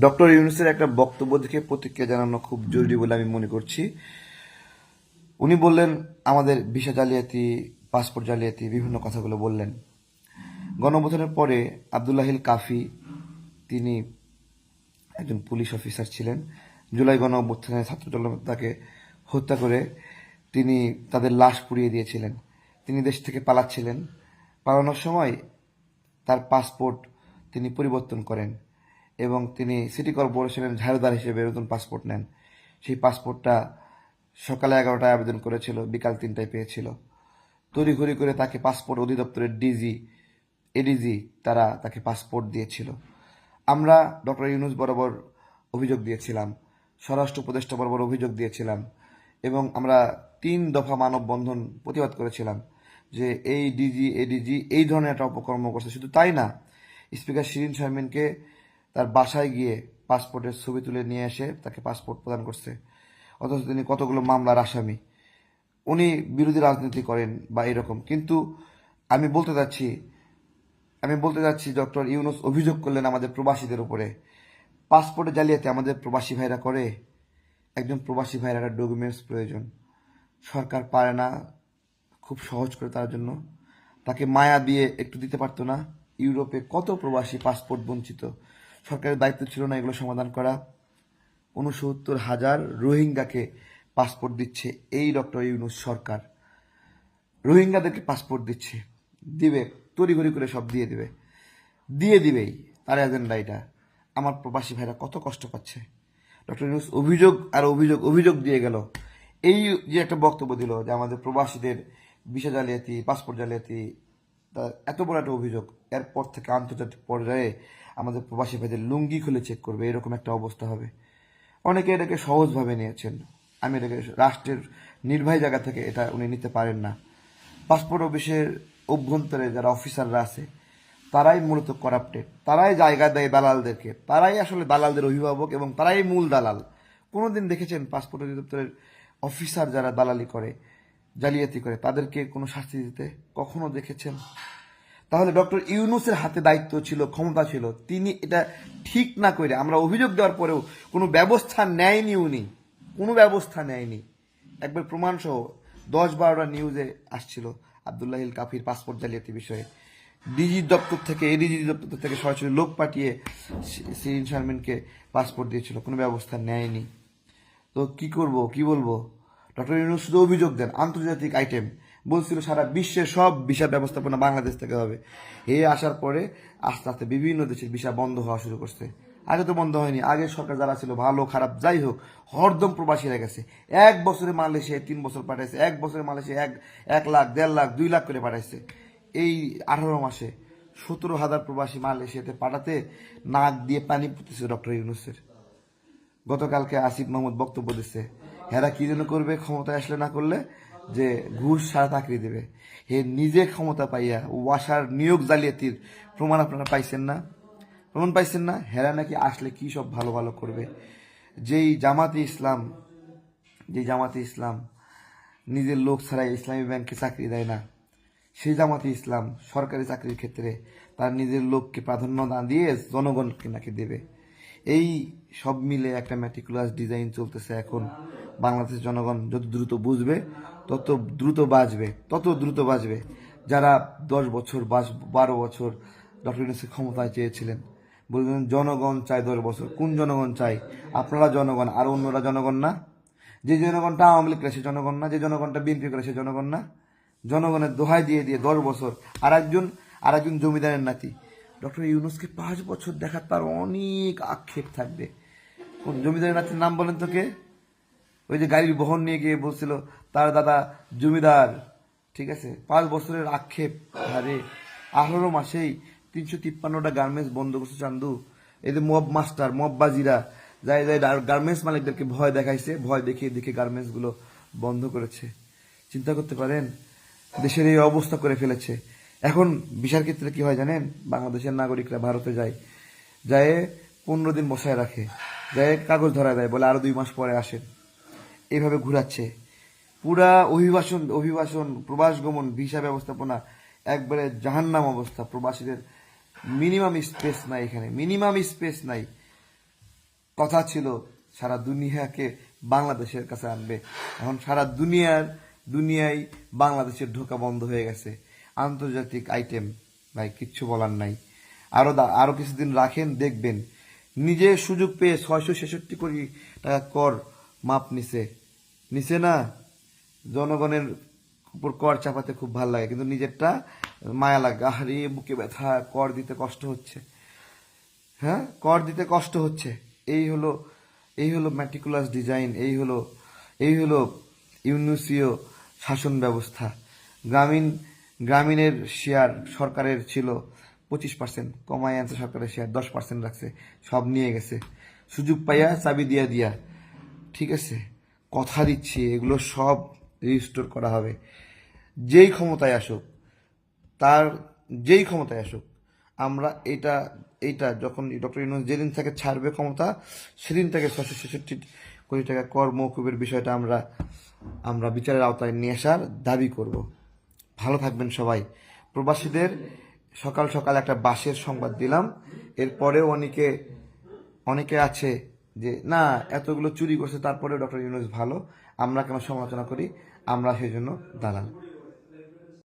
Doctor ইউনূসের একটা বক্তব্য দেখে প্রতিক্রিয়া জানানো খুব জরুরি বলে আমি মনে করছি। উনি বললেন আমাদের ভিসা জালিয়াতি, পাসপোর্ট জালিয়াতি, বিভিন্ন কথাগুলো বললেন। গণঅভ্যুত্থানের পরে আব্দুল্লাহিল কাফি, তিনি একজন পুলিশ অফিসার ছিলেন। জুলাই গণঅভ্যুত্থানে ছাত্র জনতাকে হত্যা করে তিনি তাদের লাশ পুড়িয়ে দিয়েছিলেন। তিনি দেশ থেকে পালাচ্ছিলেন। পালানোর সময় তার পাসপোর্ট তিনি পরিবর্তন করেন এবং তিনি সিটি কর্পোরেশনের ঝাড়ুদার হিসেবে নতুন পাসপোর্ট নেন। সেই পাসপোর্টটা সকালে 11টায় আবেদন করেছিল, বিকাল 3টায় পেয়েছিল। তড়িঘড়ি করে তাকে পাসপোর্ট অধিদপ্তরের এডিজি তারা তাকে পাসপোর্ট দিয়েছিল। আমরা ডক্টর ইউনূস বরাবর অভিযোগ দিয়েছিলাম, স্বরাষ্ট্র উপদেষ্টা বরাবর অভিযোগ দিয়েছিলাম এবং আমরা 3 দফা মানববন্ধন প্রতিবাদ করেছিলাম যে এই এডিজি এই ধরনের একটা অপকর্ম করছে। শুধু তাই না, স্পিকার শিরীন শারমিনকে তার বাসায় গিয়ে পাসপোর্টের ছবি তুলে নিয়ে এসে তাকে পাসপোর্ট প্রদান করছে, অথচ তিনি কতগুলো মামলার আসামি। উনি বিরোধী রাজনীতি করেন বা এরকম, কিন্তু আমি বলতে যাচ্ছি ডক্টর ইউনূস অভিযোগ করলেন আমাদের প্রবাসীদের উপরে। পাসপোর্টে জালিয়াতি আমাদের প্রবাসী ভাইরা করে। একজন প্রবাসী ভাইয়ের একটা ডকুমেন্টস প্রয়োজন, সরকার পারে না খুব সহজ করে তার জন্য। তাকে মায়া দিয়ে একটু দিতে পারতো না? ইউরোপে কত প্রবাসী পাসপোর্ট বঞ্চিত, সরকারের দায়িত্ব ছিল না এগুলো সমাধান করা? 69,000 রোহিঙ্গাকে পাসপোর্ট দিচ্ছে এই ডক্টর ইউনূস সরকার। রোহিঙ্গাদেরকে পাসপোর্ট দিচ্ছে, দিবে, তড়িঘড়ি করে সব দিবেই, তার এজেন্ডা এটা। আমার প্রবাসী ভাইরা কত কষ্ট পাচ্ছে। ডক্টর ইউনূস অভিযোগ আর অভিযোগ দিয়ে গেল। এই যে একটা বক্তব্য দিল যে আমাদের প্রবাসীদের ভিসা জালিয়াতি, পাসপোর্ট জালিয়াতি, এত বড় একটা অভিযোগ, এরপর থেকে আন্তর্জাতিক পর্যায়ে আমাদের প্রবাসী ভাইদের লুঙ্গি খুলে চেক করবে, এরকম একটা অবস্থা হবে। অনেকে এটাকে সহজভাবে নিয়েছেন। আমি এটাকে রাষ্ট্রের নির্বাহী জায়গা থেকে এটা উনি নিতে পারেন না। পাসপোর্ট অফিসের অভ্যন্তরে যারা অফিসাররা আছে তারাই মূলত করাপ্টেড, তারাই জায়গা দেয় দালালদেরকে, তারাই আসলে দালালদের অভিভাবক এবং তারাই মূল দালাল। কোনোদিন দেখেছেন পাসপোর্ট অধিদপ্তরের অফিসার যারা দালালি করে, জালিয়াতি করে, তাদেরকে কোনো শাস্তি দিতে কখনো দেখেছেন? তাহলে ডক্টর ইউনূসের হাতে দায়িত্ব ছিল, ক্ষমতা ছিল, তিনি এটা ঠিক না করে আমরা অভিযোগ দেওয়ার পরেও কোনো ব্যবস্থা নেয়নি। উনি কোনো ব্যবস্থা নেয়নি। একবার প্রমাণসহ 10-12টা নিউজে আসছিল আব্দুল্লাহিল কাফির পাসপোর্ট জালিয়াতি বিষয়ে। এডিজি দপ্তর থেকে সরাসরি লোক পাঠিয়ে শিরীন শারমিনকে পাসপোর্ট দিয়েছিল, কোনো ব্যবস্থা নেয়নি। তো কি বলবো? ডক্টর ইউনূস শুধু অভিযোগ দেন, আন্তর্জাতিক আইটেম বলছিল সারা বিশ্বের সব ভিসা ব্যবস্থাপনা বাংলাদেশ থেকে হবে। আসার পরে আস্তে আস্তে বিভিন্ন দেশের ভিসা বন্ধ হওয়া শুরু করছে। আগে তো বন্ধ হয়নি, আগের সরকার যারা ছিল, ভালো খারাপ যাই হোক, হরদম প্রবাসীরা গেছে। 1 বছরে মালয়েশিয়ায় 3 বছর পাঠাইছে, 1 বছরে মালয়েশিয়া 1 লাখ, 1.5 লাখ, 2 লাখ করে পাঠাইছে। এই 18 মাসে 17,000 প্রবাসী মালয়েশিয়াতে পাঠাতে নাক দিয়ে পানি পড়তেছে ডক্টর ইউনূসের। গতকালকে আসিফ মাহমুদ বক্তব্য দিচ্ছে, হেরা কি জন্য করবে ক্ষমতায় আসলে, না করলে যে ঘুষ ছাড়া চাকরি দেবে। নিজে ক্ষমতা পাইয়া ওয়াসার নিয়োগ জালিয়াতির প্রমাণ আপনারা পাইছেন না? হেরা নাকি আসলে কি সব ভালো ভালো করবে। যেই জামাতে ইসলাম নিজের লোক ছাড়াই ইসলামী ব্যাংকে চাকরি দেয় না, সেই জামাতে ইসলাম সরকারি চাকরির ক্ষেত্রে তার নিজের লোককে প্রাধান্য না দিয়ে জনগণকে নাকি দেবে। এই সব মিলে একটা ম্যাটিকুলাস ডিজাইন চলতেছে এখন। বাংলাদেশের জনগণ যত দ্রুত বুঝবে তত দ্রুত বাঁচবে। যারা 10 বছর 12 বছর ডক্টর ইউনূসের ক্ষমতায় চেয়েছিলেন, বললেন জনগণ চায় 10 বছর। কোন জনগণ চাই? আপনারা জনগণ, আর অন্যরা জনগণ না? যে জনগণটা আওয়ামী লীগ করে সে জনগণ না? যে জনগণটা বিএনপি করে সে জনগণ না? জনগণের দোহাই দিয়ে 10 বছর আর একজন জমিদারের নাতি। ডক্টর ইউনূসকে 5 বছর দেখার তার অনেক আক্ষেপ থাকবে। কোন জমিদারের নাতির নাম বলেন তো কে? ওই যে গাড়ির বহন নিয়ে গিয়ে বলছিল তার দাদা জমিদার। ঠিক আছে, 5 বছরের আক্ষেপ। আরে 18 মাসেই 353টা গার্মেন্টস বন্ধ করছে চান্দু। এই যে মববাজিরা যাই গার্মেন্টস মালিকদেরকে ভয় দেখাইছে, ভয় দেখিয়ে গার্মেন্টস গুলো বন্ধ করেছে। চিন্তা করতে পারেন, দেশের এই অবস্থা করে ফেলেছে। এখন ভিসার ক্ষেত্রে কি হয় জানেন? বাংলাদেশের নাগরিকরা ভারতে যায়, 15 দিন বসায় রাখে, কাগজ ধরা দেয়, বলে আরো 2 মাস পরে আসেন। এইভাবে ঘুরাচ্ছে। পুরা অভিবাসন প্রবাস গমন ভিসা ব্যবস্থাপনা একবারে জাহান্নাম অবস্থা। প্রবাসীদের মিনিমাম স্পেস নাই, এখানে মিনিমাম স্পেস নাই। কথা ছিল সারা দুনিয়াকে বাংলাদেশের কাছে আনবে, এখন সারা দুনিয়ায় বাংলাদেশের ঢোকা বন্ধ হয়ে গেছে। আন্তর্জাতিক আইটেম ভাই, কিচ্ছু বলার নাই। আরো কিছুদিন রাখেন, দেখবেন নিজে সুযোগ পেয়ে 666 কোটি টাকা কর মাপ নিছে না। জনগণের উপর কর চাপাতে খুব ভালো লাগে, কিন্তু নিজেরটা মায়া লাগে। আহারে বুকে ব্যথা, কর দিতে কষ্ট হচ্ছে। হ্যাঁ, কর দিতে কষ্ট হচ্ছে। এই হলো ম্যাটিকুলাস ডিজাইন, এই হলো ইউনুসীয় শাসন ব্যবস্থা। গ্রামীণের শেয়ার সরকারের ছিল 25%, কমায় আনছে সরকারের শেয়ার 10% রাখছে, সব নিয়ে গেছে সুযোগ পাইয়া, চাবি দিয়া। ঠিক আছে, কথা দিচ্ছি এগুলো সব রিস্টোর করা হবে। যেই ক্ষমতায় আসুক তার যেই ক্ষমতায় আসুক, আমরা এইটা যখন ডক্টর ইউনূস যেদিন থেকে ছাড়বে ক্ষমতা, সেদিন থেকে 666 কোটি টাকা কর মওকুফের বিষয়টা আমরা বিচারের আওতায় নিয়ে আসার দাবি করব। ভালো থাকবেন সবাই। প্রবাসীদের সকাল সকাল একটা বাসের সংবাদ দিলাম। এরপরেও অনেকে আছে যে না, এতগুলো চুরি করছে তারপরেও ডক্টর ইউনূস ভালো, আমরা কেন সমালোচনা করি? আমরা সেই জন্য দালাল।